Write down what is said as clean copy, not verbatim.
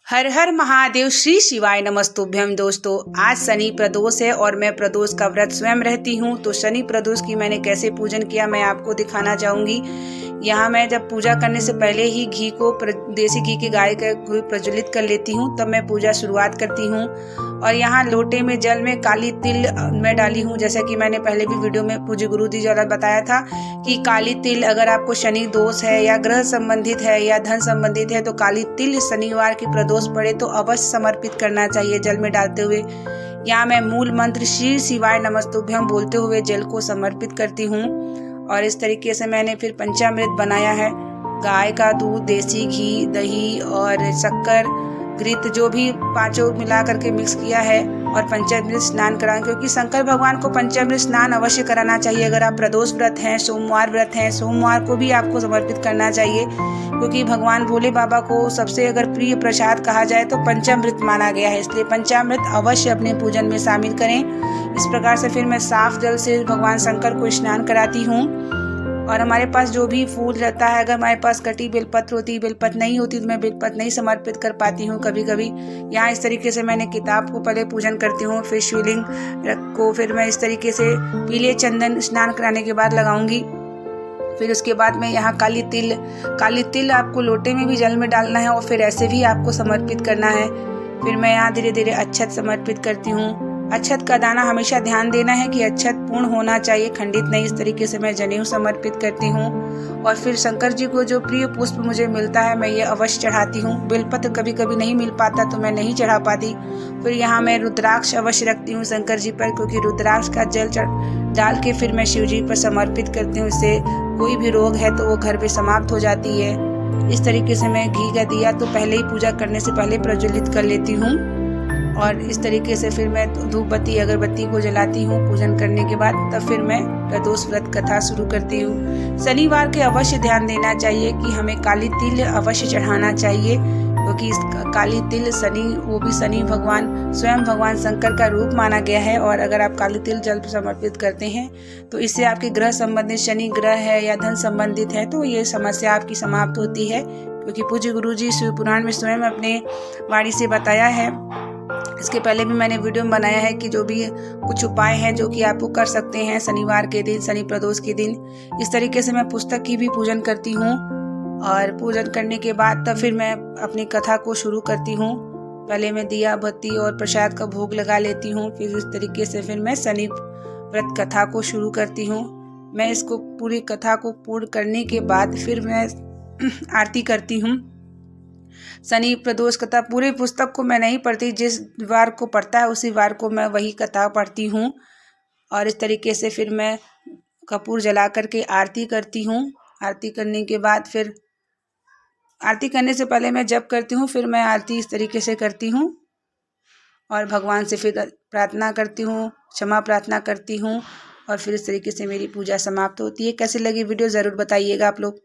हर हर महादेव, श्री शिवाय नमस्तुभ्यम। दोस्तों, आज शनि प्रदोष है और मैं प्रदोष का व्रत स्वयं रहती हूँ। तो शनि प्रदोष की मैंने कैसे पूजन किया मैं आपको दिखाना चाहूंगी। यहाँ मैं जब पूजा करने से पहले ही घी को देसी घी की गाय का घी प्रज्वलित कर लेती हूँ, तब मैं पूजा शुरुआत करती हूँ। और यहाँ लोटे में जल में काली तिल मैं डाली हूँ। जैसा कि मैंने पहले भी वीडियो में पूज्य गुरु जी द्वारा बताया था कि काली तिल अगर आपको शनि दोष है या ग्रह संबंधित है या धन संबंधित है तो काली तिल शनिवार की प्रदोष पड़े तो अवश्य समर्पित करना चाहिए जल में डालते हुए। यहाँ मैं मूल मंत्र श्री शिवाय नमस्तुभ्यम बोलते हुए जल को समर्पित करती हूँ। और इस तरीके से मैंने फिर पंचामृत बनाया है। गाय का दूध, देसी घी, दही और शक्कर, घृत जो भी पांचों मिला करके मिक्स किया है और पंचामृत स्नान कराएं, क्योंकि शंकर भगवान को पंचामृत स्नान अवश्य कराना चाहिए। अगर आप प्रदोष व्रत हैं, सोमवार व्रत हैं, सोमवार को भी आपको समर्पित करना चाहिए, क्योंकि भगवान भोले बाबा को सबसे अगर प्रिय प्रसाद कहा जाए तो पंचामृत माना गया है। इसलिए पंचामृत अवश्य अपने पूजन में शामिल करें। इस प्रकार से फिर मैं साफ जल से भगवान शंकर को स्नान कराती हूँ। और हमारे पास जो भी फूल रहता है, अगर हमारे पास कटी बेलपत्र होती है, बेलपत्र नहीं होती तो मैं बेलपत्र नहीं समर्पित कर पाती हूँ कभी कभी। यहाँ इस तरीके से मैंने किताब को पहले पूजन करती हूँ, फिर शिवलिंग को फिर मैं इस तरीके से पीले चंदन स्नान कराने के बाद लगाऊंगी। फिर उसके बाद में यहाँ काली तिल आपको लोटे में भी जल में डालना है और फिर ऐसे भी आपको समर्पित करना है। फिर मैं यहाँ धीरे धीरे अक्षत समर्पित करती हूँ। अक्षत का दाना हमेशा ध्यान देना है कि अक्षत पूर्ण होना चाहिए, खंडित नहीं। इस तरीके से मैं जनेऊ समर्पित करती हूँ। और फिर शंकर जी को जो प्रिय पुष्प मुझे मिलता है मैं ये अवश्य चढ़ाती हूँ। बेलपत्र कभी कभी नहीं मिल पाता तो मैं नहीं चढ़ा पाती। फिर यहाँ मैं रुद्राक्ष अवश्य रखती हूँ शंकर जी पर, क्योंकि रुद्राक्ष का जल डाल के फिर मैं शिव जी पर समर्पित करती हूँ। इससे कोई भी रोग है तो वो घर पे समाप्त हो जाती है। इस तरीके से मैं घी का दिया तो पहले ही पूजा करने से पहले प्रज्वलित कर लेती हूँ। और इस तरीके से फिर मैं धूप बत्ती अगरबत्ती को जलाती हूँ पूजन करने के बाद। तब फिर मैं प्रदोष व्रत कथा शुरू करती हूँ। शनिवार के अवश्य ध्यान देना चाहिए कि हमें काली तिल अवश्य चढ़ाना चाहिए, क्योंकि इस काली तिल शनि, वो भी शनि भगवान स्वयं भगवान शंकर का रूप माना गया है। और अगर आप काली तिल जल समर्पित करते हैं तो इससे आपके ग्रह संबंधित, शनि ग्रह है या धन संबंधित है तो ये समस्या आपकी समाप्त होती है, क्योंकि पूज्य गुरु जी शिव पुराण में स्वयं अपने वाणी से बताया है। इसके पहले भी मैंने वीडियो में बनाया है कि जो भी कुछ उपाय हैं जो कि आप कर सकते हैं शनिवार के दिन, शनि प्रदोष के दिन। इस तरीके से मैं पुस्तक की भी पूजन करती हूँ। और पूजन करने के बाद तब फिर मैं अपनी कथा को शुरू करती हूँ। पहले मैं दिया बत्ती और प्रसाद का भोग लगा लेती हूँ। फिर इस तरीके से फिर मैं शनि व्रत कथा को शुरू करती हूँ। मैं इसको पूरी कथा को पूर्ण करने के बाद फिर मैं आरती करती हूँ। शनि प्रदोष कथा पूरी पुस्तक को मैं नहीं पढ़ती, जिस वार को पढ़ता है उसी वार को मैं वही कथा पढ़ती हूँ। और इस तरीके से फिर मैं कपूर जला करके आरती करती हूँ। आरती करने के बाद फिर आरती करने से पहले मैं जप करती हूँ, फिर मैं आरती इस तरीके से करती हूँ और भगवान से फिर प्रार्थना करती हूँ, क्षमा प्रार्थना करती हूँ। और फिर इस तरीके से मेरी पूजा समाप्त होती है। कैसी लगी वीडियो ज़रूर बताइएगा आप लोग।